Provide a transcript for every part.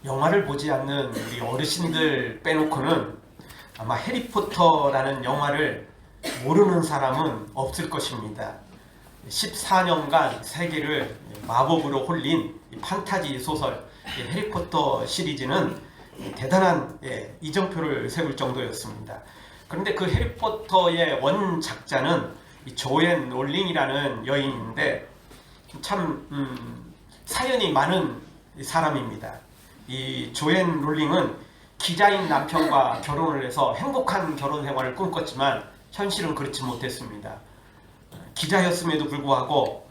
영화를 보지 않는 우리 어르신들 빼놓고는 아마 해리포터라는 영화를 모르는 사람은 없을 것입니다. 14년간 세계를 마법으로 홀린 판타지 소설 해리포터 시리즈는 대단한 이정표를 세울 정도였습니다. 그런데 그 해리포터의 원작자는 조앤 롤링이라는 여인인데 참 사연이 많은 사람입니다. 이 조앤 롤링은 기자인 남편과 결혼을 해서 행복한 결혼 생활을 꿈꿨지만 현실은 그렇지 못했습니다. 기자였음에도 불구하고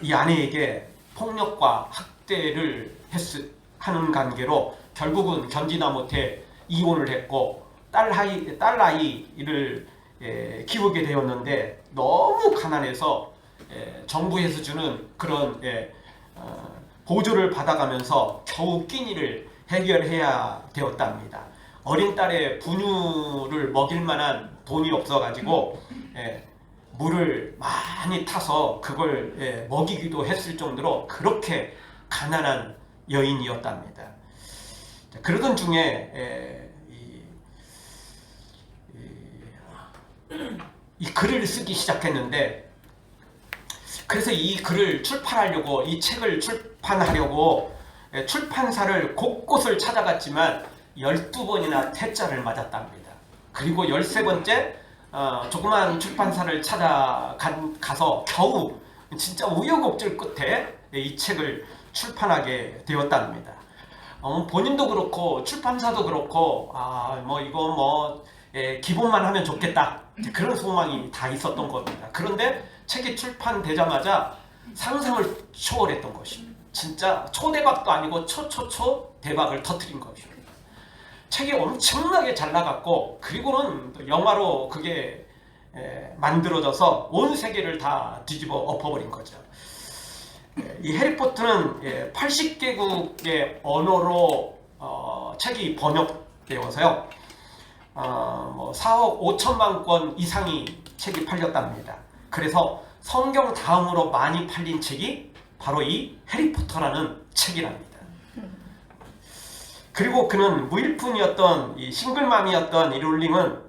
이 아내에게 폭력과 학대를 하는 관계로 결국은 견디다 못해 이혼을 했고 딸 아이를 키우게 되었는데 너무 가난해서 정부에서 주는 그런 보조를 받아가면서 겨우 끼니를 해결해야 되었답니다. 어린 딸의 분유를 먹일 만한 돈이 없어가지고 물을 많이 타서 그걸 먹이기도 했을 정도로 그렇게 가난한 여인이었답니다. 그러던 중에 이 글을 쓰기 시작했는데, 그래서 이 글을 출판하려고, 이 책을 출판하려고 출판사를 곳곳을 찾아갔지만 12번이나 퇴짜를 맞았답니다. 그리고 13번째 조그만 출판사를 찾아가서 겨우 진짜 우여곡절 끝에 이 책을 출판하게 되었답니다. 본인도 그렇고 출판사도 그렇고 기본만 하면 좋겠다, 그런 소망이 다 있었던 겁니다. 그런데 책이 출판되자마자 상상을 초월했던 것입니다. 진짜 초대박도 아니고 초초초 대박을 터뜨린 것입니다. 책이 엄청나게 잘 나갔고, 그리고는 영화로 그게 만들어져서 온 세계를 다 뒤집어 엎어버린 거죠. 이 해리포터는 80개국의 언어로 책이 번역되어서요, 4억 5천만 권 이상이 책이 팔렸답니다. 그래서 성경 다음으로 많이 팔린 책이 바로 이 해리포터라는 책이랍니다. 그리고 그는 무일푼이었던 이 싱글맘이었던 이 롤링은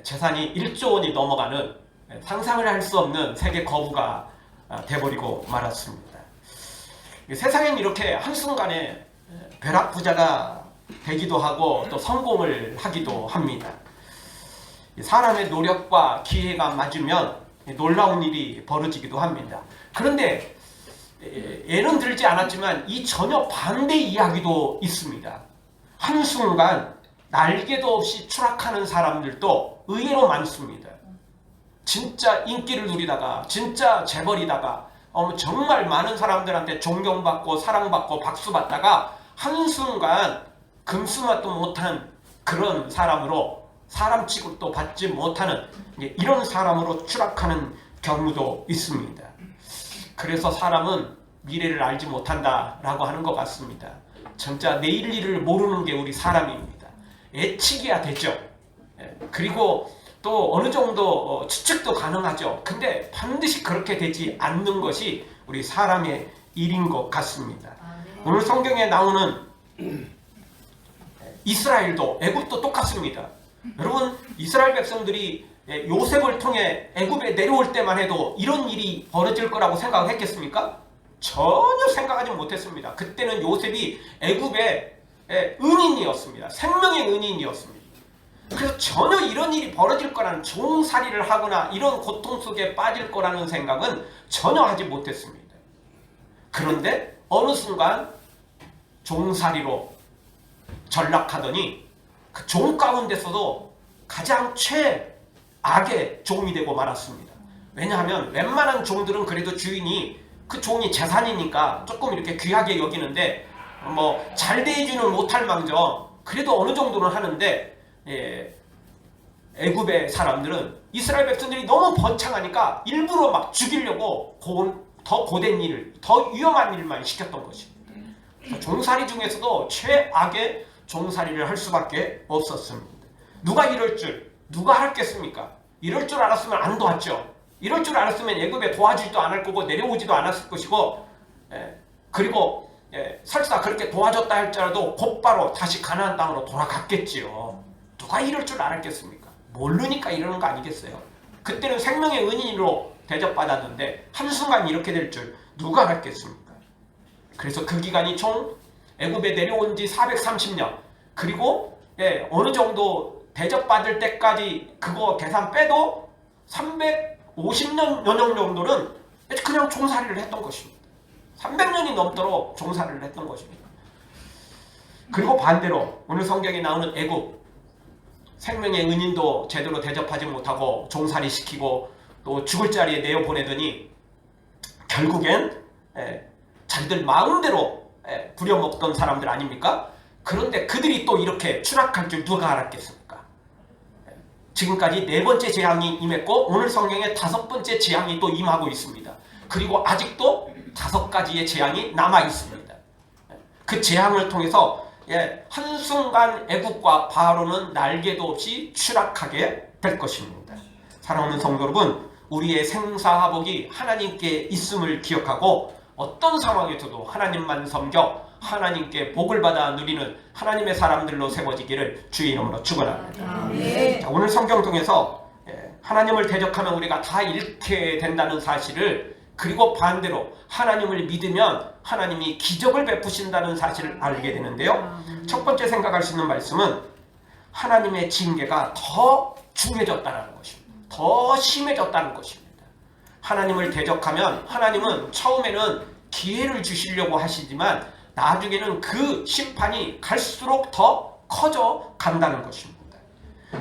재산이 1조 원이 넘어가는 상상을 할 수 없는 세계 거부가 돼버리고 말았습니다. 세상엔 이렇게 한순간에 벼락부자가 되기도 하고 또 성공을 하기도 합니다. 사람의 노력과 기회가 맞으면 놀라운 일이 벌어지기도 합니다. 그런데 예는 들지 않았지만 이 전혀 반대 이야기도 있습니다. 한순간 날개도 없이 추락하는 사람들도 의외로 많습니다. 진짜 인기를 누리다가 진짜 재벌이다가 정말 많은 사람들한테 존경받고 사랑받고 박수받다가 한순간 금수맛도 못한 그런 사람으로, 사람 취급도 받지 못하는 이런 사람으로 추락하는 경우도 있습니다. 그래서 사람은 미래를 알지 못한다라고 하는 것 같습니다. 진짜 내일 일을 모르는 게 우리 사람입니다. 예측이야 되죠. 그리고 또 어느 정도 추측도 가능하죠. 근데 반드시 그렇게 되지 않는 것이 우리 사람의 일인 것 같습니다. 오늘 성경에 나오는 이스라엘도 애굽도 똑같습니다. 여러분, 이스라엘 백성들이 요셉을 통해 애굽에 내려올 때만 해도 이런 일이 벌어질 거라고 생각했겠습니까? 전혀 생각하지 못했습니다. 그때는 요셉이 애굽의 은인이었습니다. 생명의 은인이었습니다. 그래서 전혀 이런 일이 벌어질 거라는, 종살이를 하거나 이런 고통 속에 빠질 거라는 생각은 전혀 하지 못했습니다. 그런데 어느 순간 종살이로 전락하더니 그 종 가운데서도 가장 최악의 종이 되고 말았습니다. 왜냐하면 웬만한 종들은 그래도 주인이, 그 종이 재산이니까 조금 이렇게 귀하게 여기는데 잘 대해주는 못할 망정 그래도 어느 정도는 하는데, 애굽의 사람들은 이스라엘 백성들이 너무 번창하니까 일부러 막 죽이려고 더 고된 일을, 더 위험한 일만 시켰던 것입니다. 종살이 중에서도 최악의 종살이를 할 수밖에 없었습니다. 누가 누가 할겠습니까? 이럴 줄 알았으면 안 도왔죠. 이럴 줄 알았으면 애굽에 도와주지도 않을 거고 내려오지도 않았을 것이고, 그리고 설사 그렇게 도와줬다 할지라도 곧바로 다시 가나안 땅으로 돌아갔겠지요. 누가 이럴 줄 알았겠습니까? 모르니까 이러는 거 아니겠어요? 그때는 생명의 은인으로 대접받았는데 한순간 이렇게 될 줄 누가 알았겠습니까? 그래서 그 기간이 총 애굽에 내려온 지 430년, 그리고 어느 정도 대접받을 때까지 그거 계산 빼도 350년 정도는 그냥 종살이를 했던 것입니다. 300년이 넘도록 종살이를 했던 것입니다. 그리고 반대로 오늘 성경에 나오는 애굽, 생명의 은인도 제대로 대접하지 못하고 종살이 시키고 또 죽을 자리에 내어보내더니 결국엔 자기들 마음대로 부려먹던 사람들 아닙니까? 그런데 그들이 또 이렇게 추락할 줄 누가 알았겠습니까? 지금까지 4번째 재앙이 임했고 오늘 성경에 5번째 재앙이 또 임하고 있습니다. 그리고 아직도 5가지의 재앙이 남아 있습니다. 그 재앙을 통해서 한순간 애국과 바로는 날개도 없이 추락하게 될 것입니다. 사랑하는 성도 여러분, 우리의 생사화복이 하나님께 있음을 기억하고 어떤 상황에서도 하나님만 섬겨 하나님께 복을 받아 누리는 하나님의 사람들로 세워지기를 주의 이름으로 축원합니다. 자, 오늘 성경 통해서 하나님을 대적하면 우리가 다 잃게 된다는 사실을, 그리고 반대로 하나님을 믿으면 하나님이 기적을 베푸신다는 사실을 알게 되는데요. 첫 번째 생각할 수 있는 말씀은 하나님의 징계가 더 중해졌다는 것입니다. 더 심해졌다는 것입니다. 하나님을 대적하면 하나님은 처음에는 기회를 주시려고 하시지만 나중에는 그 심판이 갈수록 더 커져 간다는 것입니다.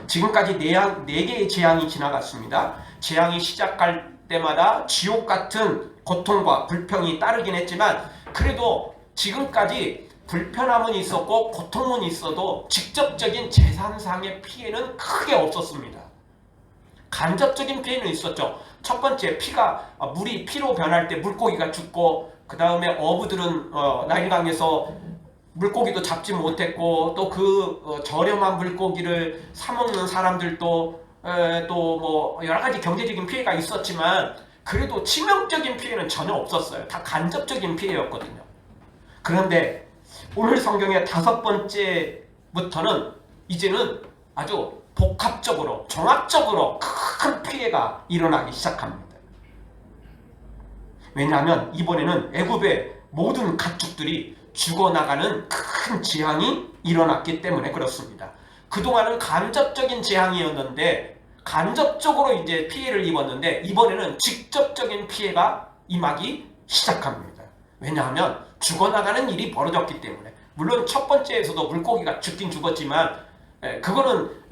지금까지 4개의 재앙이 지나갔습니다. 재앙이 시작할 때마다 지옥 같은 고통과 불평이 따르긴 했지만 그래도 지금까지 불편함은 있었고 고통은 있어도 직접적인 재산상의 피해는 크게 없었습니다. 간접적인 피해는 있었죠. 첫 번째, 물이 피로 변할 때 물고기가 죽고, 그 다음에 어부들은 나일강에서 물고기도 잡지 못했고, 또 그 저렴한 물고기를 사먹는 사람들도 또 뭐 여러 가지 경제적인 피해가 있었지만 그래도 치명적인 피해는 전혀 없었어요. 다 간접적인 피해였거든요. 그런데 오늘 성경의 5번째부터는 이제는 아주 복합적으로, 종합적으로 큰 피해가 일어나기 시작합니다. 왜냐하면 이번에는 애굽의 모든 가축들이 죽어나가는 큰 재앙이 일어났기 때문에 그렇습니다. 그동안은 간접적인 재앙이었는데, 간접적으로 이제 피해를 입었는데 이번에는 직접적인 피해가 임하기 시작합니다. 왜냐하면 죽어나가는 일이 벌어졌기 때문에. 물론 첫 번째에서도 물고기가 죽긴 죽었지만 그거는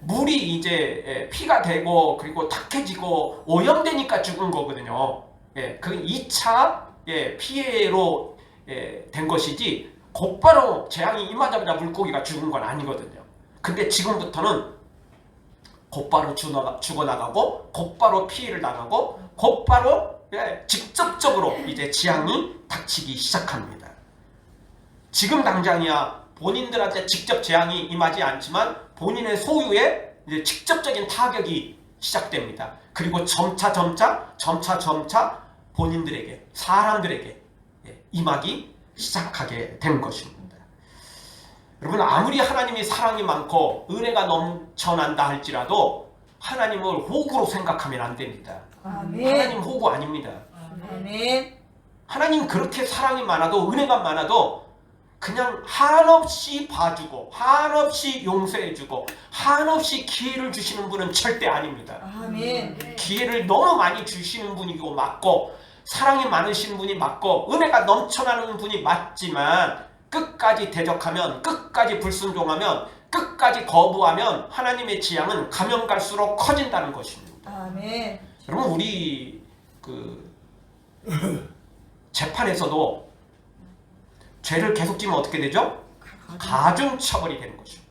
물이 이제 피가 되고 그리고 탁해지고 오염되니까 죽은 거거든요. 그 2차 피해로 된 것이지 곧바로 재앙이 임하자마자 물고기가 죽은 건 아니거든요. 근데 지금부터는 곧바로 죽어나가고 곧바로 피해를 당하고 곧바로 직접적으로 이제 재앙이 닥치기 시작합니다. 지금 당장이야 본인들한테 직접 재앙이 임하지 않지만 본인의 소유에 이제 직접적인 타격이 시작됩니다. 그리고 점차 본인들에게, 사람들에게 임하기 시작하게 된 것입니다. 여러분, 아무리 하나님이 사랑이 많고 은혜가 넘쳐난다 할지라도 하나님을 호구로 생각하면 안 됩니다. 아멘. 하나님 호구 아닙니다. 아멘. 하나님 그렇게 사랑이 많아도, 은혜가 많아도 그냥 한없이 봐주고 한없이 용서해주고 한없이 기회를 주시는 분은 절대 아닙니다. 아멘. 기회를 너무 많이 주시는 분이고 맞고, 사랑이 많으신 분이 맞고, 은혜가 넘쳐나는 분이 맞지만 끝까지 대적하면, 끝까지 불순종하면, 끝까지 거부하면 하나님의 재앙은 가면 갈수록 커진다는 것입니다. 아멘. 여러분, 우리 재판에서도 죄를 계속 지면 어떻게 되죠? 가중처벌이 되는 것입니다.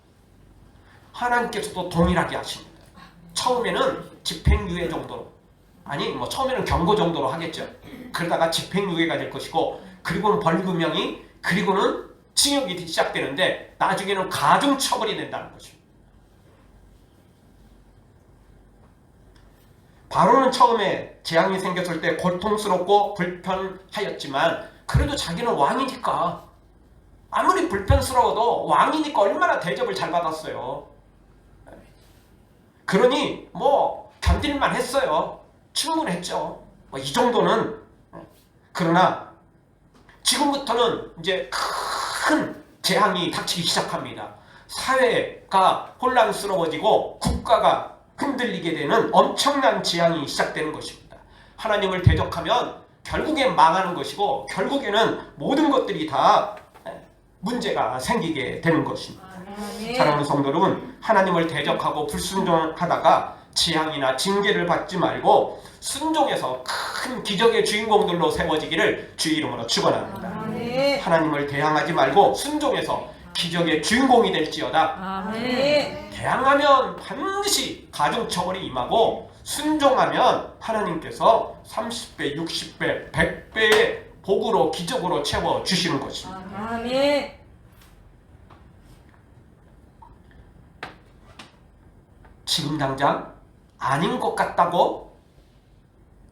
하나님께서도 동일하게 하십니다. 처음에는 집행유예 정도로, 아니 처음에는 경고 정도로 하겠죠. 그러다가 집행유예가 될 것이고, 그리고는 벌금형이, 그리고는 징역이 시작되는데 나중에는 가중처벌이 된다는 것입니다. 바로는 처음에 재앙이 생겼을 때 고통스럽고 불편하였지만 그래도 자기는 왕이니까 아무리 불편스러워도 왕이니까 얼마나 대접을 잘 받았어요. 그러니 뭐 견딜만 했어요. 충분했죠. 뭐 이 정도는. 그러나 지금부터는 이제 큰 재앙이 닥치기 시작합니다. 사회가 혼란스러워지고 국가가 흔들리게 되는 엄청난 재앙이 시작되는 것입니다. 하나님을 대적하면 결국엔 망하는 것이고 결국에는 모든 것들이 다 문제가 생기게 되는 것입니다. 사랑하는 성도 여러분, 하나님을 대적하고 불순종하다가 재앙이나 징계를 받지 말고 순종해서 큰 기적의 주인공들로 세워지기를 주의 이름으로 축원합니다. 하나님을 대항하지 말고 순종해서 기적의 주인공이 될지어다. 대항하면 반드시 가중처벌이 임하고 순종하면 하나님께서 30배, 60배, 100배의 복으로 기적으로 채워주시는 것입니다. 지금 당장 아닌 것 같다고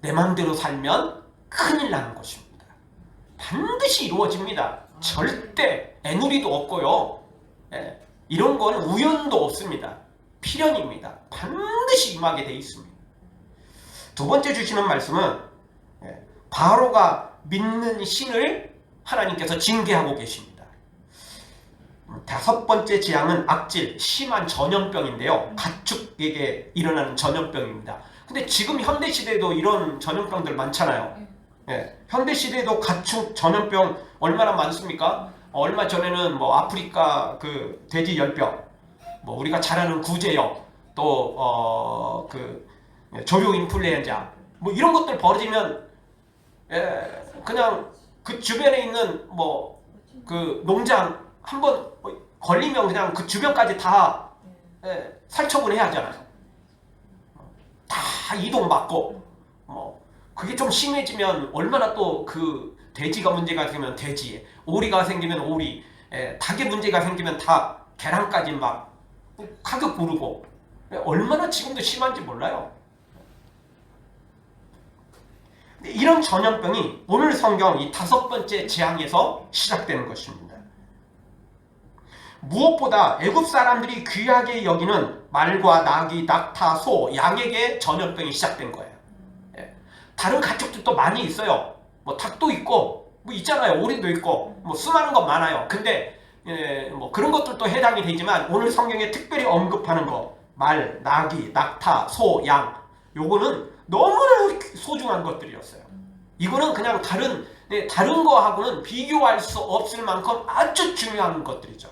내 마음대로 살면 큰일 나는 것입니다. 반드시 이루어집니다. 절대 애누리도 없고요. 이런 거는 우연도 없습니다. 필연입니다. 반드시 임하게 돼 있습니다. 두 번째 주시는 말씀은 바로가 믿는 신을 하나님께서 징계하고 계십니다. 다섯 번째 재앙은 악질, 심한 전염병인데요. 가축에게 일어나는 전염병입니다. 근데 지금 현대시대에도 이런 전염병들 많잖아요. 현대시대에도 가축 전염병 얼마나 많습니까? 얼마 전에는 뭐 아프리카 그 돼지 열병, 뭐 우리가 잘 아는 구제역, 또 조류 인플루엔자, 뭐 이런 것들 벌어지면 그냥 그 주변에 있는 뭐 그 농장 한번 걸리면 그냥 그 주변까지 다 살처분 해야 하잖아요. 다 이동 막고, 그게 좀 심해지면 얼마나 또 그 돼지가 문제가 생기면 돼지, 오리가 생기면 오리, 닭의 문제가 생기면 닭, 계란까지 막 가격 오르고, 얼마나 지금도 심한지 몰라요. 이런 전염병이 오늘 성경 이 다섯 번째 재앙에서 시작되는 것입니다. 무엇보다 애굽 사람들이 귀하게 여기는 말과 나귀, 낙타, 소, 양에게 전염병이 시작된 거예요. 다른 가축들도 많이 있어요. 뭐 닭도 있고, 뭐 있잖아요. 오리도 있고, 뭐 수많은 것 많아요. 근데 뭐 그런 것들도 해당이 되지만 오늘 성경에 특별히 언급하는 거, 말, 나귀, 낙타, 소, 양, 요거는 너무나 소중한 것들이었어요. 이거는 그냥 다른 거하고는 비교할 수 없을 만큼 아주 중요한 것들이죠.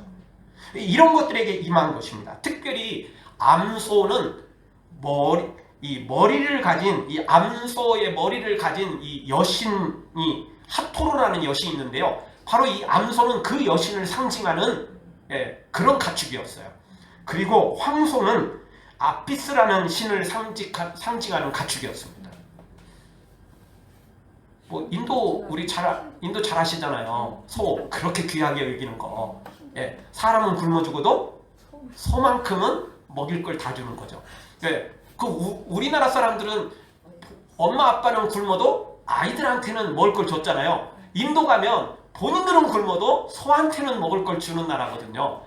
이런 것들에게 임한 것입니다. 특별히 암소는 머리를 가진, 이 암소의 머리를 가진 이 여신이 하토르라는 여신이 있는데요. 바로 이 암소는 그 여신을 상징하는 그런 가축이었어요. 그리고 황소는 아피스라는 신을 상징하는 가축이었습니다. 뭐 인도 잘 아시잖아요. 소 그렇게 귀하게 여기는 거. 사람은 굶어 죽어도 소만큼은 먹일 걸 다 주는 거죠. 우리나라 사람들은 엄마 아빠는 굶어도 아이들한테는 먹을 걸 줬잖아요. 인도 가면 본인들은 굶어도 소한테는 먹을 걸 주는 나라거든요.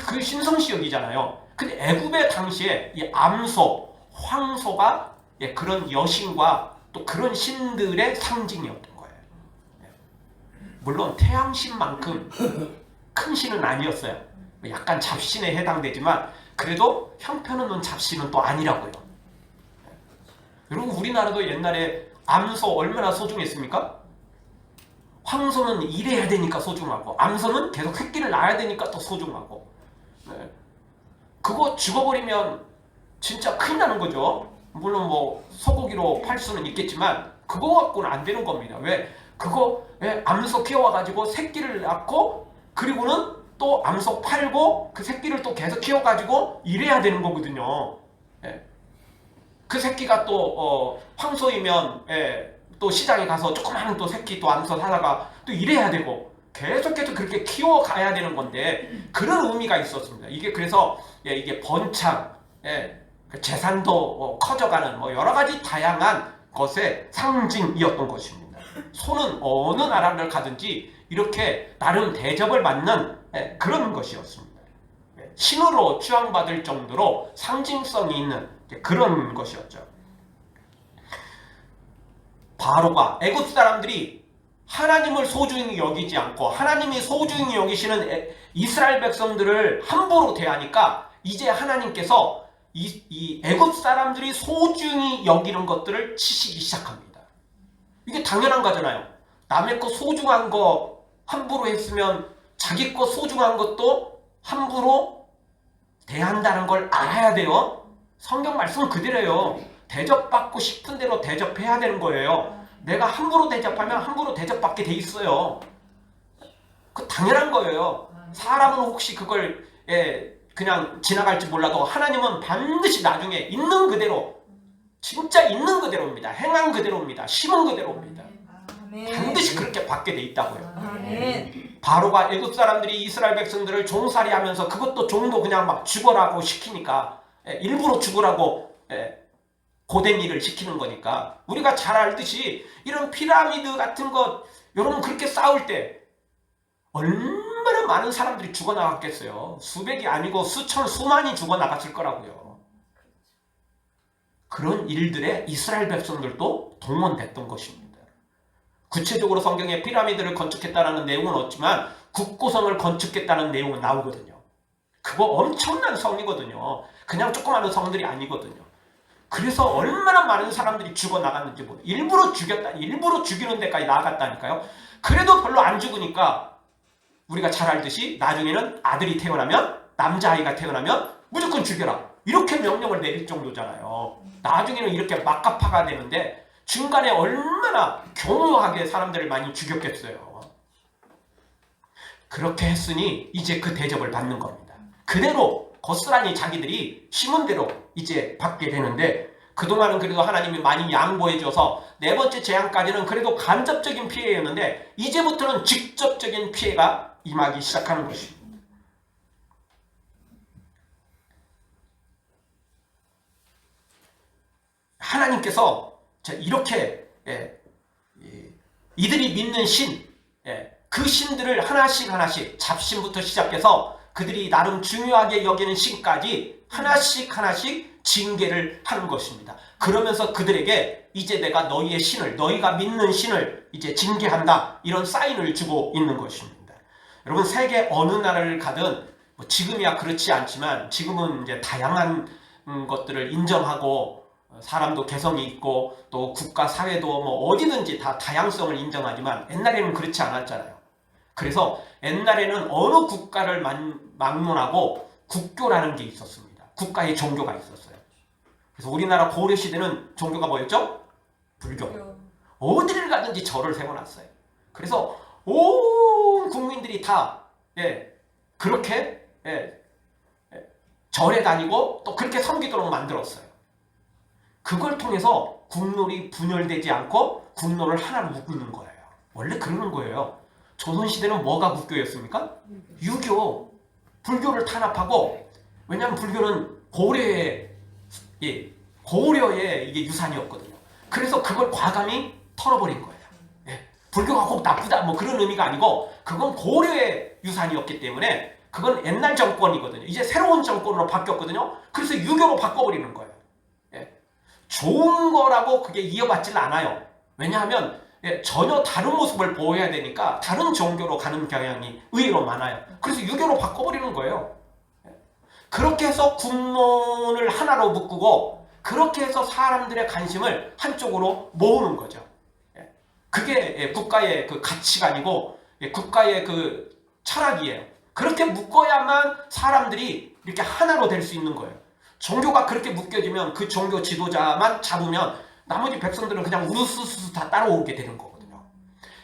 그 신성시역이잖아요. 근데 애굽의 당시에 이 암소, 황소가 그런 여신과 또 그런 신들의 상징이었던 거예요. 물론 태양신만큼 큰 신은 아니었어요. 약간 잡신에 해당되지만 그래도 형편없는 잡신은 또 아니라고요. 여러분 우리나라도 옛날에 암소 얼마나 소중했습니까? 황소는 일해야 되니까 소중하고 암소는 계속 새끼를 낳아야 되니까 또 소중하고. 그거 죽어버리면 진짜 큰일 나는 거죠. 물론 뭐 소고기로 팔 수는 있겠지만 그거 갖고는 안 되는 겁니다. 왜? 그거 암소 키워가지고 새끼를 낳고 그리고는 또 암소 팔고 그 새끼를 또 계속 키워가지고 일해야 되는 거거든요. 그 새끼가 또 황소이면 또 시장에 가서 조그마한 또 새끼 또 암소 사다가 또 일해야 되고 계속해서 그렇게 키워가야 되는 건데 그런 의미가 있었습니다. 이게 그래서 이게 번창, 재산도 커져가는 뭐 여러 가지 다양한 것의 상징이었던 것입니다. 손은 어느 나라를 가든지 이렇게 나름 대접을 받는 그런 것이었습니다. 신으로 추앙받을 정도로 상징성이 있는 그런 것이었죠. 바로가 애굽 사람들이 하나님을 소중히 여기지 않고 하나님이 소중히 여기시는 이스라엘 백성들을 함부로 대하니까 이제 하나님께서 이 애굽 사람들이 소중히 여기는 것들을 치시기 시작합니다. 이게 당연한 거잖아요. 남의 거 소중한 거 함부로 했으면 자기 거 소중한 것도 함부로 대한다는 걸 알아야 돼요. 성경 말씀은 그대로예요. 대접받고 싶은 대로 대접해야 되는 거예요. 내가 함부로 대접하면 함부로 대접받게 돼 있어요. 그 당연한 거예요. 사람은 혹시 그걸 그냥 지나갈지 몰라도 하나님은 반드시 나중에 있는 그대로, 진짜 있는 그대로입니다. 행한 그대로입니다. 심은 그대로입니다. 반드시 그렇게 받게 돼 있다고요. 바로가 애굽 사람들이 이스라엘 백성들을 종살이하면서 그것도 종도 그냥 막 죽어라고 시키니까, 일부러 죽으라고 고된 일을 시키는 거니까, 우리가 잘 알듯이 이런 피라미드 같은 것 여러분 그렇게 싸울 때 얼마나 많은 사람들이 죽어나갔겠어요. 수백이 아니고 수천 수만이 죽어나갔을 거라고요. 그런 일들에 이스라엘 백성들도 동원됐던 것입니다. 구체적으로 성경에 피라미드를 건축했다는 내용은 없지만 국고성을 건축했다는 내용은 나오거든요. 그거 엄청난 성이거든요. 그냥 조그마한 성들이 아니거든요. 그래서 얼마나 많은 사람들이 죽어나갔는지 모르겠어요. 일부러 죽였다, 일부러 죽이는 데까지 나갔다니까요. 그래도 별로 안 죽으니까 우리가 잘 알듯이 나중에는 아들이 태어나면, 남자아이가 태어나면 무조건 죽여라, 이렇게 명령을 내릴 정도잖아요. 나중에는 이렇게 막가파가 되는데 중간에 얼마나 교묘하게 사람들을 많이 죽였겠어요. 그렇게 했으니 이제 그 대접을 받는 겁니다. 그대로 고스란히 자기들이 심은 대로 이제 받게 되는데, 그동안은 그래도 하나님이 많이 양보해줘서 네 번째 재앙까지는 그래도 간접적인 피해였는데 이제부터는 직접적인 피해가 임하기 시작하는 것입니다. 하나님께서 이렇게 이들이 믿는 신, 그 신들을 하나씩 하나씩, 잡신부터 시작해서 그들이 나름 중요하게 여기는 신까지 하나씩 하나씩 징계를 하는 것입니다. 그러면서 그들에게 이제 내가 너희의 신을, 너희가 믿는 신을 이제 징계한다, 이런 사인을 주고 있는 것입니다. 여러분, 세계 어느 나라를 가든 지금이야 그렇지 않지만 지금은 이제 다양한 것들을 인정하고 사람도 개성이 있고 또 국가 사회도 뭐 어디든지 다 다양성을 인정하지만 옛날에는 그렇지 않았잖아요. 그래서 옛날에는 어느 국가를 막론하고 국교라는 게 있었습니다. 국가의 종교가 있었어요. 그래서 우리나라 고려시대는 종교가 뭐였죠? 불교. 어디를 가든지 절을 세워놨어요. 그래서 온 국민들이 다 그렇게 절에 다니고 또 그렇게 섬기도록 만들었어요. 그걸 통해서 국론이 분열되지 않고 국론을 하나로 묶는 거예요. 원래 그러는 거예요. 조선시대는 뭐가 국교였습니까? 유교. 불교를 탄압하고, 왜냐하면 불교는 고려의 이게 유산이었거든요. 그래서 그걸 과감히 털어버린 거예요. 불교가 꼭 나쁘다 뭐 그런 의미가 아니고, 그건 고려의 유산이었기 때문에 그건 옛날 정권이거든요. 이제 새로운 정권으로 바뀌었거든요. 그래서 유교로 바꿔버리는 거예요. 좋은 거라고 그게 이어받지는 않아요. 왜냐하면 전혀 다른 모습을 보여야 되니까 다른 종교로 가는 경향이 의외로 많아요. 그래서 유교로 바꿔버리는 거예요. 그렇게 해서 국론을 하나로 묶고, 그렇게 해서 사람들의 관심을 한쪽으로 모으는 거죠. 그게 국가의 그 가치관이고 국가의 그 철학이에요. 그렇게 묶어야만 사람들이 이렇게 하나로 될 수 있는 거예요. 종교가 그렇게 묶여지면, 그 종교 지도자만 잡으면 나머지 백성들은 그냥 우르스스 다 따라오게 되는 거거든요.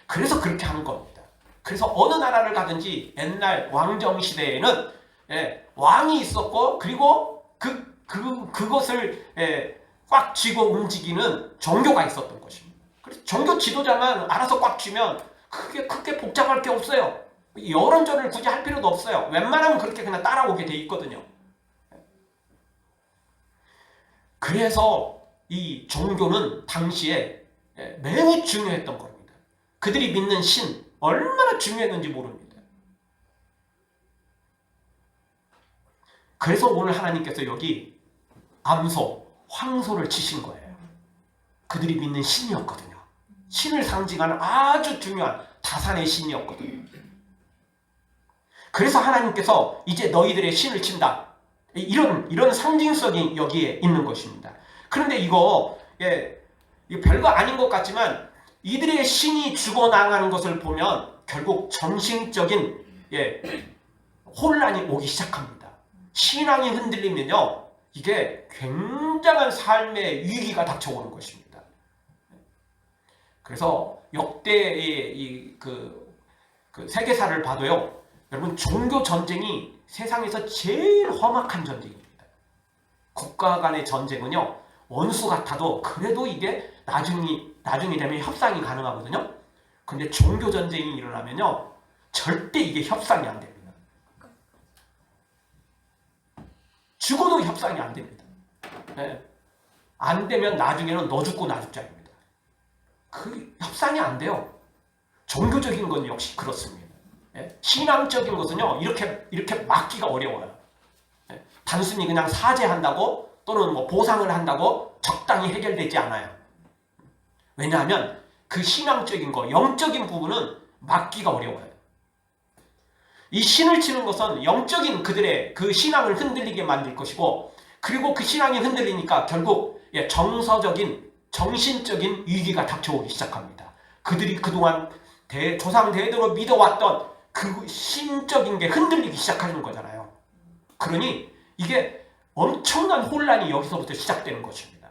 그래서 그렇게 하는 겁니다. 그래서 어느 나라를 가든지 옛날 왕정 시대에는 왕이 있었고, 그리고 그것을 꽉 쥐고 움직이는 종교가 있었던 것입니다. 그래서 종교 지도자만 알아서 꽉 쥐면 크게 복잡할 게 없어요. 여론전을 굳이 할 필요도 없어요. 웬만하면 그렇게 그냥 따라오게 돼 있거든요. 그래서 이 종교는 당시에 매우 중요했던 겁니다. 그들이 믿는 신 얼마나 중요했는지 모릅니다. 그래서 오늘 하나님께서 여기 암소, 황소를 치신 거예요. 그들이 믿는 신이었거든요. 신을 상징하는 아주 중요한 다산의 신이었거든요. 그래서 하나님께서 이제 너희들의 신을 친다. 이런 상징성이 여기에 있는 것입니다. 그런데 이거 별거 아닌 것 같지만 이들의 신이 죽어나가는 것을 보면 결국 정신적인 혼란이 오기 시작합니다. 신앙이 흔들리면요, 이게 굉장한 삶의 위기가 닥쳐오는 것입니다. 그래서 역대의 그 세계사를 봐도요, 여러분, 종교 전쟁이 세상에서 제일 험악한 전쟁입니다. 국가 간의 전쟁은요, 원수 같아도 그래도 이게 나중이 되면 협상이 가능하거든요. 근데 종교 전쟁이 일어나면요, 절대 이게 협상이 안 됩니다. 죽어도 협상이 안 됩니다. 네. 안 되면 나중에는 너 죽고 나 죽자입니다. 그 협상이 안 돼요. 종교적인 건 역시 그렇습니다. 신앙적인 것은요, 이렇게 막기가 어려워요. 단순히 그냥 사죄한다고 또는 뭐 보상을 한다고 적당히 해결되지 않아요. 왜냐하면 그 신앙적인 거, 영적인 부분은 막기가 어려워요. 이 신을 치는 것은 영적인 그들의 그 신앙을 흔들리게 만들 것이고, 그리고 그 신앙이 흔들리니까 결국 정서적인, 정신적인 위기가 닥쳐오기 시작합니다. 그들이 그동안 조상 대대로 믿어왔던 그 신적인 게 흔들리기 시작하는 거잖아요. 그러니 이게 엄청난 혼란이 여기서부터 시작되는 것입니다.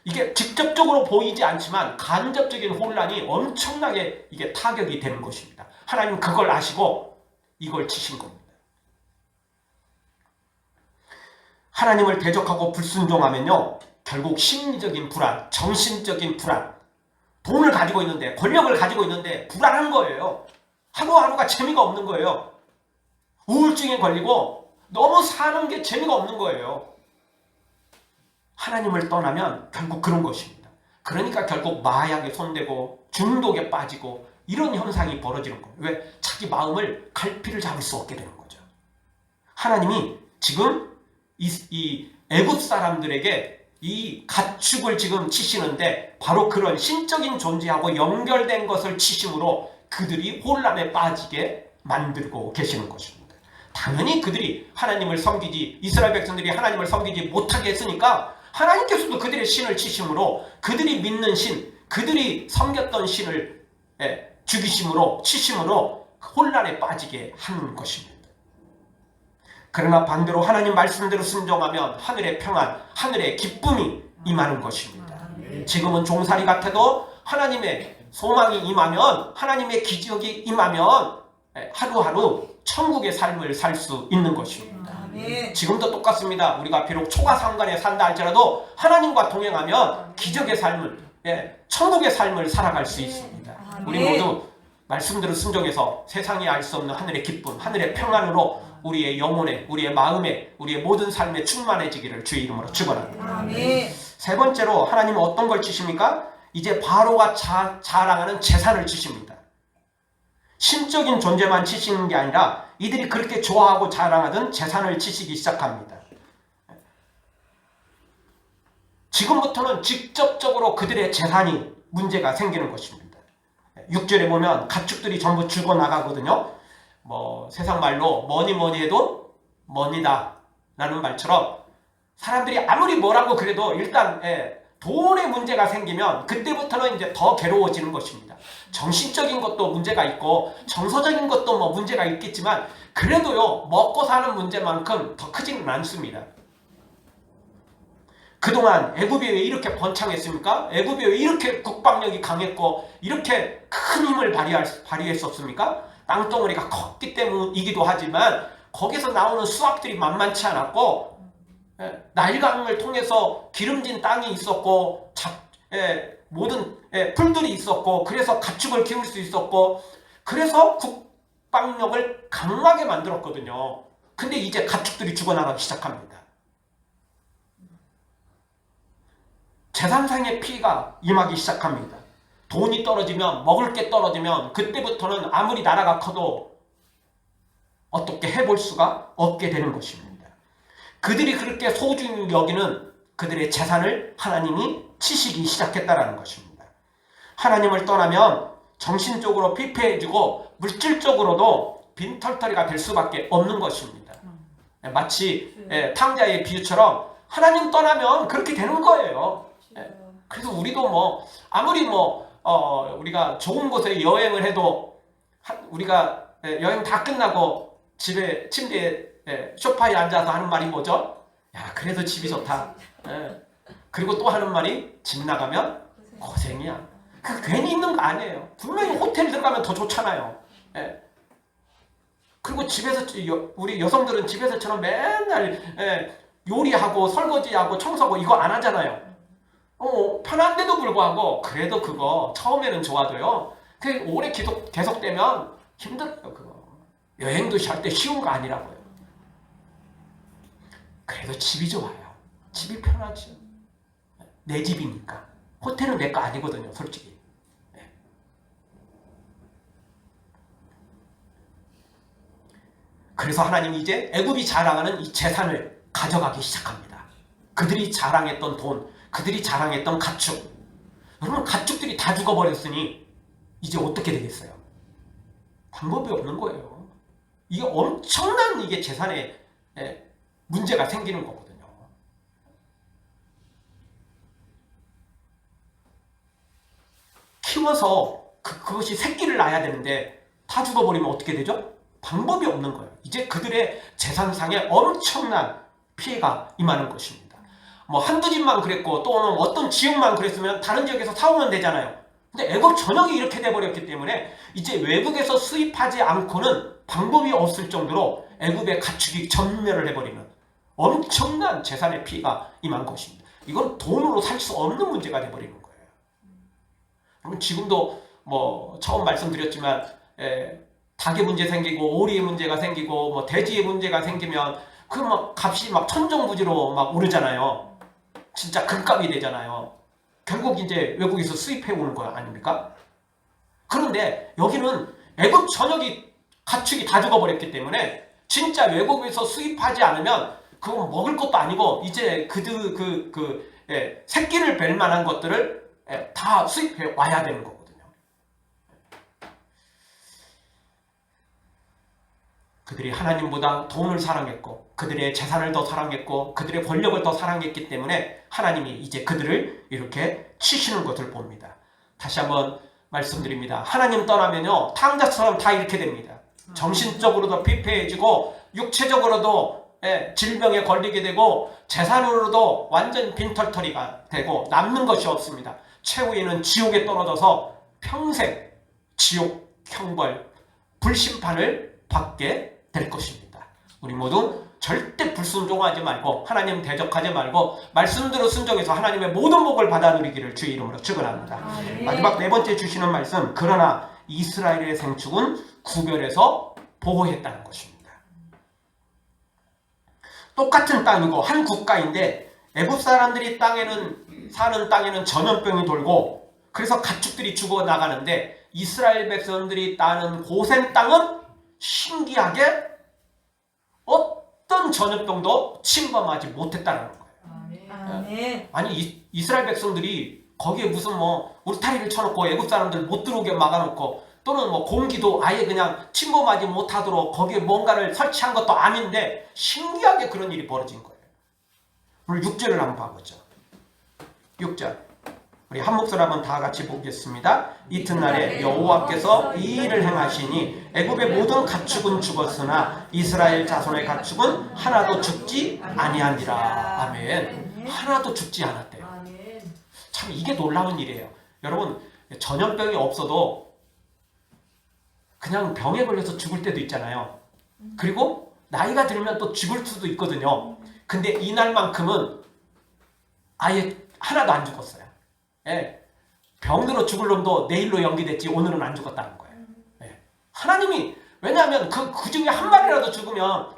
이게 직접적으로 보이지 않지만 간접적인 혼란이 엄청나게 이게 타격이 되는 것입니다. 하나님은 그걸 아시고 이걸 치신 겁니다. 하나님을 대적하고 불순종하면요, 결국 심리적인 불안, 정신적인 불안, 돈을 가지고 있는데, 권력을 가지고 있는데 불안한 거예요. 하루하루가 재미가 없는 거예요. 우울증에 걸리고 너무 사는 게 재미가 없는 거예요. 하나님을 떠나면 결국 그런 것입니다. 그러니까 결국 마약에 손대고 중독에 빠지고 이런 현상이 벌어지는 거예요. 왜? 자기 마음을 갈피를 잡을 수 없게 되는 거죠. 하나님이 지금 이 애굽 사람들에게 이 가축을 지금 치시는데 바로 그런 신적인 존재하고 연결된 것을 치심으로 그들이 혼란에 빠지게 만들고 계시는 것입니다. 당연히 그들이 하나님을 섬기지, 이스라엘 백성들이 하나님을 섬기지 못하게 했으니까 하나님께서도 그들의 신을 치심으로 그들이 믿는 신, 그들이 섬겼던 신을 죽이심으로, 치심으로 혼란에 빠지게 하는 것입니다. 그러나 반대로 하나님 말씀대로 순종하면 하늘의 평안, 하늘의 기쁨이 임하는 것입니다. 지금은 종살이 같아도 하나님의 소망이 임하면, 하나님의 기적이 임하면 하루하루 천국의 삶을 살 수 있는 것입니다. 지금도 똑같습니다. 우리가 비록 초가상간에 산다 할지라도 하나님과 동행하면 기적의 삶을, 천국의 삶을 살아갈 수 있습니다. 우리 모두 말씀대로 순종해서 세상이 알 수 없는 하늘의 기쁨, 하늘의 평안으로 우리의 영혼에, 우리의 마음에, 우리의 모든 삶에 충만해지기를 주의 이름으로 축원합니다. 세 번째로 하나님은 어떤 걸 치십니까? 이제 바로가 자랑하는 재산을 치십니다. 신적인 존재만 치시는 게 아니라 이들이 그렇게 좋아하고 자랑하던 재산을 치시기 시작합니다. 지금부터는 직접적으로 그들의 재산이 문제가 생기는 것입니다. 6절에 보면 가축들이 전부 죽어나가거든요. 세상 말로 뭐니 해도 머니다 라는 말처럼 사람들이 아무리 뭐라고 그래도 일단 돈의 문제가 생기면 그때부터는 이제 더 괴로워지는 것입니다. 정신적인 것도 문제가 있고 정서적인 것도 문제가 있겠지만 그래도요, 먹고 사는 문제만큼 더 크지는 않습니다. 그동안 애굽이 왜 이렇게 번창했습니까? 애굽이 왜 이렇게 국방력이 강했고 이렇게 큰 힘을 발휘했었습니까? 땅덩어리가 컸기 때문이기도 하지만 거기서 나오는 수확들이 만만치 않았고, 나일강을 통해서 기름진 땅이 있었고 모든 풀들이 있었고, 그래서 가축을 키울 수 있었고, 그래서 국방력을 강하게 만들었거든요. 근데 이제 가축들이 죽어나가기 시작합니다. 재산상의 피해가 임하기 시작합니다. 돈이 떨어지면, 먹을 게 떨어지면 그때부터는 아무리 나라가 커도 어떻게 해볼 수가 없게 되는 것입니다. 그들이 그렇게 소중히 여기는 그들의 재산을 하나님이 치시기 시작했다는 것입니다. 하나님을 떠나면 정신적으로 피폐해지고 물질적으로도 빈털터리가 될 수밖에 없는 것입니다. 마치 탕자의 비유처럼 하나님 떠나면 그렇게 되는 거예요. 그래서 우리도 뭐 아무리 우리가 좋은 곳에 여행을 해도 우리가 여행 다 끝나고 집에 침대에 소파에 앉아서 하는 말이 뭐죠? 야, 그래도 집이 좋다. 그리고 또 하는 말이 집 나가면 고생이야. 그 괜히 있는 거 아니에요. 분명히 호텔 들어가면 더 좋잖아요. 그리고 집에서 우리 여성들은 집에서처럼 맨날 요리하고 설거지하고 청소하고 이거 안 하잖아요. 편한데도 불구하고 그래도 그거 처음에는 좋아져요. 그 오래 계속되면 힘들어요. 그거 여행도 할 때 쉬운 거 아니라고요. 그래도 집이 좋아요. 집이 편하죠. 내 집이니까. 호텔은 내 거 아니거든요, 솔직히. 그래서 하나님이 이제 애굽이 자랑하는 이 재산을 가져가기 시작합니다. 그들이 자랑했던 돈, 그들이 자랑했던 가축. 여러분, 가축들이 다 죽어버렸으니 이제 어떻게 되겠어요? 방법이 없는 거예요. 이게 엄청난 이게 재산에 문제가 생기는 거거든요. 키워서 그것이 새끼를 낳아야 되는데 다 죽어버리면 어떻게 되죠? 방법이 없는 거예요. 이제 그들의 재산상에 엄청난 피해가 임하는 것입니다. 뭐 한두 집만 그랬고 또는 어떤 지역만 그랬으면 다른 지역에서 사오면 되잖아요. 근데 애굽 전역이 이렇게 돼버렸기 때문에 이제 외국에서 수입하지 않고는 방법이 없을 정도로 애굽의 가축이 전멸을 해버리는 엄청난 재산의 피해가 임한 것입니다. 이건 돈으로 살 수 없는 문제가 돼버리는 거예요. 지금도 뭐 처음 말씀드렸지만 닭의 문제 생기고 오리의 문제가 생기고 뭐 돼지의 문제가 생기면 그 막 값이 막 천정부지로 막 오르잖아요. 진짜 금값이 되잖아요. 결국 이제 외국에서 수입해 오는 거 아닙니까? 그런데 여기는 애굽 전역이 가축이 다 죽어버렸기 때문에 진짜 외국에서 수입하지 않으면 그건 먹을 것도 아니고 이제 새끼를 뵐 만한 것들을 다 수입해 와야 되는 거거든요. 그들이 하나님보다 돈을 사랑했고 그들의 재산을 더 사랑했고 그들의 권력을 더 사랑했기 때문에 하나님이 이제 그들을 이렇게 치시는 것을 봅니다. 다시 한번 말씀드립니다. 하나님 떠나면요 탕자처럼 다 이렇게 됩니다. 정신적으로도 피폐해지고 육체적으로도 질병에 걸리게 되고 재산으로도 완전 빈털터리가 되고 남는 것이 없습니다. 최후에는 지옥에 떨어져서 평생 지옥 형벌 불심판을 받게 될 것입니다. 우리 모두 절대 불순종하지 말고 하나님 대적하지 말고 말씀대로 순종해서 하나님의 모든 복을 받아 누리기를 주의 이름으로 축원합니다. 마지막 네 번째 주시는 말씀, 그러나 이스라엘의 생축은 구별해서 보호했다는 것입니다. 똑같은 땅이고 한 국가인데 애굽 사람들이 사는 땅에는 전염병이 돌고 그래서 가축들이 죽어나가는데 이스라엘 백성들이 따는 고센 땅은 신기하게 어떤 전염병도 침범하지 못했다는 거예요. 아니 이스라엘 백성들이 거기에 무슨 울타리를 쳐놓고 애굽 사람들 못 들어오게 막아놓고 또는 공기도 아예 그냥 침범하지 못하도록 거기에 뭔가를 설치한 것도 아닌데 신기하게 그런 일이 벌어진 거예요. 오늘 6절을 한번 봐보죠. 6절 우리 한 목소리 한번 다 같이 보겠습니다. 이튿날에 여호와께서 이 일을 행하시니 애굽의 모든 가축은 죽었으나 이스라엘 자손의 가축은 하나도 죽지 아니하니라. 아멘. 하나도 죽지 않았대요. 참 이게 놀라운 일이에요. 여러분 전염병이 없어도 그냥 병에 걸려서 죽을 때도 있잖아요. 그리고 나이가 들면 또 죽을 수도 있거든요. 근데 이날만큼은 아예 하나도 안 죽었어요. 병으로 죽을 놈도 내일로 연기됐지 오늘은 안 죽었다는 거예요. 하나님이 왜냐하면 그 중에 한 마리라도 죽으면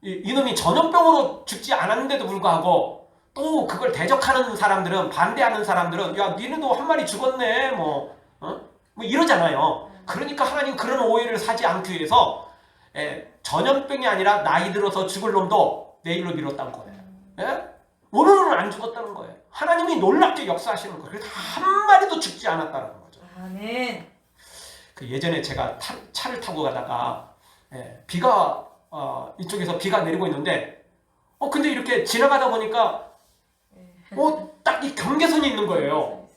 이놈이 전염병으로 죽지 않았는데도 불구하고 또 그걸 대적하는 사람들은 반대하는 사람들은 야 니네도 한 마리 죽었네 뭐 이러잖아요. 그러니까 하나님 그런 오해를 사지 않기 위해서 전염병이 아니라 나이 들어서 죽을 놈도 내일로 미뤘다는 거예요. 오늘은 안 죽었다는 거예요. 하나님이 놀랍게 역사하시는 거예요. 그래서 한 마리도 죽지 않았다는 거죠. 아멘. 그 예전에 제가 차를 타고 가다가 비가 이쪽에서 비가 내리고 있는데 근데 이렇게 지나가다 보니까 딱 이 경계선이 있는 거예요.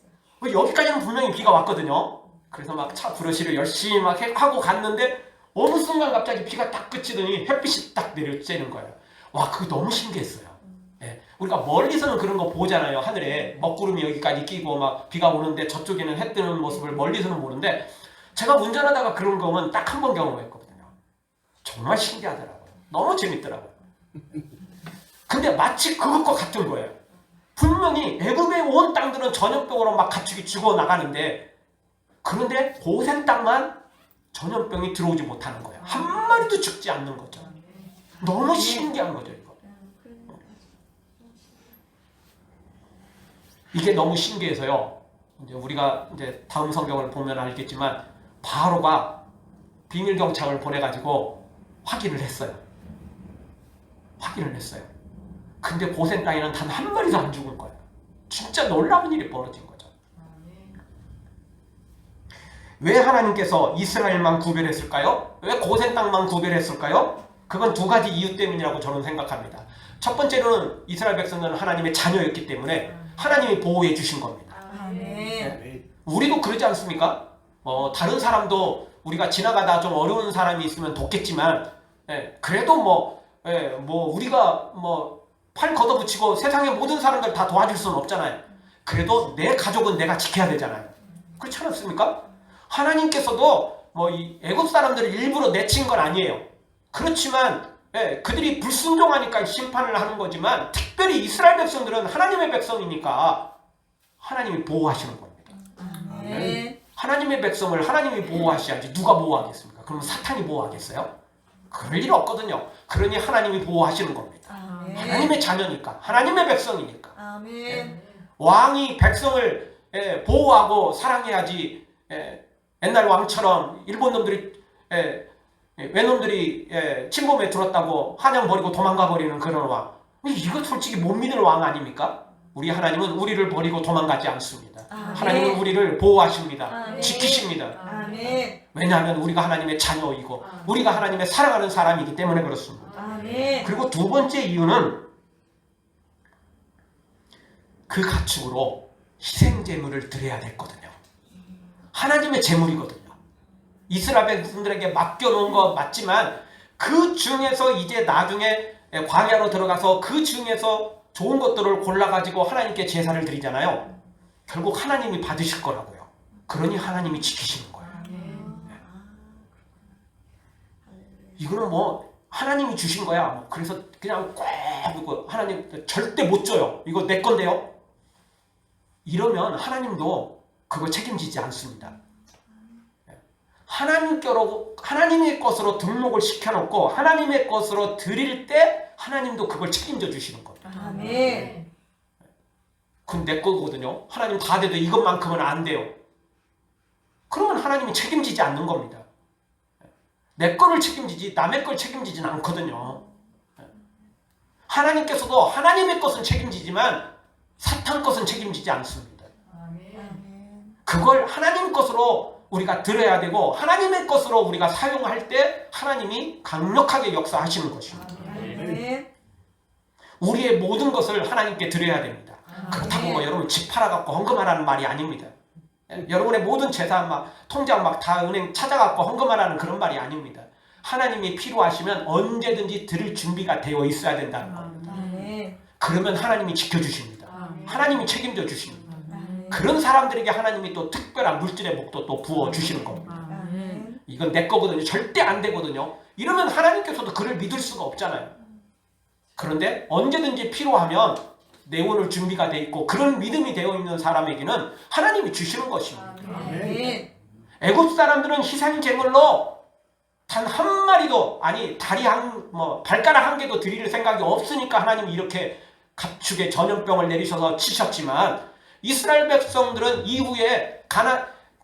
여기까지는 분명히 비가 왔거든요. 그래서 막 차 브러쉬를 열심히 막 하고 갔는데 어느 순간 갑자기 비가 딱 그치더니 햇빛이 딱 내려쬐는 거예요. 와, 그거 너무 신기했어요. 우리가 멀리서는 그런 거 보잖아요. 하늘에 먹구름이 여기까지 끼고 막 비가 오는데 저쪽에는 해 뜨는 모습을 멀리서는 보는데 제가 운전하다가 그런 경우는 딱 한 번 경험했거든요. 정말 신기하더라고요. 너무 재밌더라고요. 근데 마치 그것과 같은 거예요. 분명히 애굽의 온 땅들은 전염병으로 막 가축이 죽어나가는데 그런데 고센 땅만 전염병이 들어오지 못하는 거예요. 한 마리도 죽지 않는 거죠. 너무 신기한 거죠, 이거. 이게 너무 신기해서요. 이제 우리가 이제 다음 성경을 보면 알겠지만 바로가 비밀 경찰을 보내가지고 확인을 했어요. 근데 고센 땅에는 단 한 마리도 안 죽은 거예요. 진짜 놀라운 일이 벌어진 거죠. 왜 하나님께서 이스라엘만 구별했을까요? 왜 고센 땅만 구별했을까요? 그건 두 가지 이유 때문이라고 저는 생각합니다. 첫 번째로는 이스라엘 백성은 하나님의 자녀였기 때문에 하나님이 보호해 주신 겁니다. 우리도 그러지 않습니까? 다른 사람도 우리가 지나가다 좀 어려운 사람이 있으면 돕겠지만 그래도 우리가 팔 걷어붙이고 세상의 모든 사람들 다 도와줄 수는 없잖아요. 그래도 내 가족은 내가 지켜야 되잖아요. 그렇지 않습니까? 하나님께서도 이 애굽 사람들을 일부러 내친 건 아니에요. 그렇지만 그들이 불순종하니까 심판을 하는 거지만 특별히 이스라엘 백성들은 하나님의 백성이니까 하나님이 보호하시는 겁니다. 하나님의 백성을 하나님이 보호하셔야지 누가 보호하겠습니까? 그러면 사탄이 보호하겠어요? 그럴 일 없거든요. 그러니 하나님이 보호하시는 겁니다. 하나님의 자녀니까, 하나님의 백성이니까. 왕이 백성을 보호하고 사랑해야지. 옛날 왕처럼 일본 놈들이 외놈들이 침범에 들었다고 한양 버리고 도망가 버리는 그런 왕. 이거 솔직히 못 믿을 왕 아닙니까? 우리 하나님은 우리를 버리고 도망가지 않습니다. 하나님은 우리를 보호하십니다. 지키십니다. 왜냐하면 우리가 하나님의 자녀이고 우리가 하나님의 사랑하는 사람이기 때문에 그렇습니다. 그리고 두 번째 이유는 그 가축으로 희생제물을 드려야 됐거든요. 하나님의 제물이거든요. 이스라엘 백성들에게 맡겨놓은 거 맞지만 그 중에서 이제 나중에 광야로 들어가서 그 중에서 좋은 것들을 골라가지고 하나님께 제사를 드리잖아요. 결국 하나님이 받으실 거라고요. 그러니 하나님이 지키시는 거예요. 이거는 하나님이 주신 거야. 그래서 그냥 꼭 하나님 절대 못 줘요. 이거 내 건데요. 이러면 하나님도 그걸 책임지지 않습니다. 하나님의 것으로 등록을 시켜놓고 하나님의 것으로 드릴 때 하나님도 그걸 책임져 주시는 겁니다. 그건 내 거거든요. 하나님 다 돼도 이것만큼은 안 돼요. 그러면 하나님이 책임지지 않는 겁니다. 내 거를 책임지지 남의 걸 책임지진 않거든요. 하나님께서도 하나님의 것은 책임지지만 사탄 것은 책임지지 않습니다. 그걸 하나님 것으로 우리가 들어야 되고 하나님의 것으로 우리가 사용할 때 하나님이 강력하게 역사하시는 것입니다. 우리의 모든 것을 하나님께 드려야 됩니다. 그렇다고 여러분 집 팔아갖고 헌금하라는 말이 아닙니다. 여러분의 모든 재산 통장 다 은행 찾아갖고 헌금하라는 그런 말이 아닙니다. 하나님이 필요하시면 언제든지 드릴 준비가 되어 있어야 된다는 겁니다. 그러면 하나님이 지켜주십니다. 하나님이 책임져 주십니다. 그런 사람들에게 하나님이 또 특별한 물질의 복도 또 부어주시는 겁니다. 이건 내 거거든요. 절대 안 되거든요. 이러면 하나님께서도 그를 믿을 수가 없잖아요. 그런데 언제든지 필요하면 내원을 준비가 돼 있고 그런 믿음이 되어 있는 사람에게는 하나님이 주시는 것입니다. 애굽 사람들은 희생 제물로 단 한 마리도 다리 발가락 한 개도 드릴 생각이 없으니까 하나님이 이렇게 가축의 전염병을 내리셔서 치셨지만 이스라엘 백성들은 이후에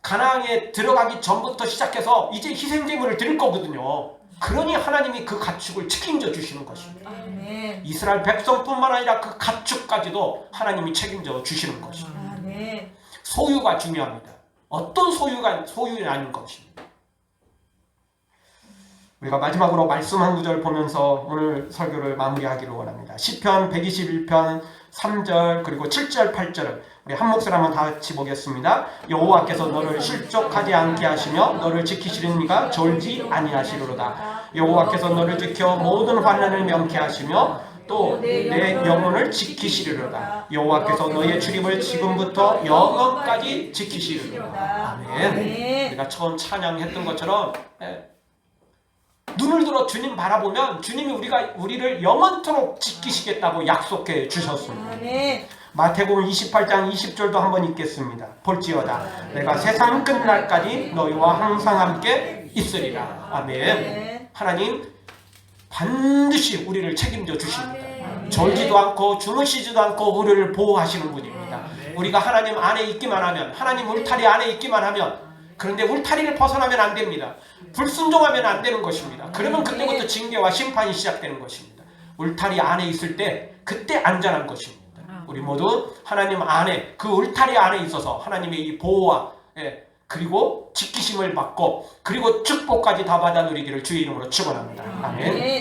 가나안에 들어가기 전부터 시작해서 이제 희생제물을 드릴 거거든요. 그러니 하나님이 그 가축을 책임져 주시는 것입니다. 아멘. 이스라엘 백성뿐만 아니라 그 가축까지도 하나님이 책임져 주시는 것입니다. 아멘. 소유가 중요합니다. 어떤 소유가 소유가 아닌 것입니다. 우리가 마지막으로 말씀 한 구절 보면서 오늘 설교를 마무리하기를 원합니다. 시편 121편 3절 그리고 7절 8절을 우리 한 목소리 한번 다 같이 보겠습니다. 여호와께서 너를 실족하지 않게 하시며 너를 지키시는 이가 졸지 아니하시리로다. 여호와께서 너를 지켜 모든 환난을 명케 하시며 또 내 영혼을 지키시리로다. 여호와께서 너의 출입을 지금부터 영원까지 지키시리로다. 아멘. 우리가 처음 찬양했던 것처럼 눈을 들어 주님 바라보면 주님이 우리를 영원토록 지키시겠다고 약속해 주셨습니다. 아멘. 마태복음 28장 20절도 한번 읽겠습니다. 볼지어다 내가 세상 끝날까지 너희와 항상 함께 있으리라. 아멘. 하나님 반드시 우리를 책임져 주십니다. 졸지도 않고 주무시지도 않고 우리를 보호하시는 분입니다. 우리가 하나님 안에 있기만 하면, 하나님 울타리 안에 있기만 하면, 그런데 울타리를 벗어나면 안 됩니다. 불순종하면 안 되는 것입니다. 그러면 그때부터 징계와 심판이 시작되는 것입니다. 울타리 안에 있을 때 그때 안전한 것입니다. 우리 모두 하나님 안에, 그 울타리 안에 있어서 하나님의 이 보호와 그리고 지키심을 받고 그리고 축복까지 다 받아 누리기를 주의 이름으로 축원합니다. 아멘.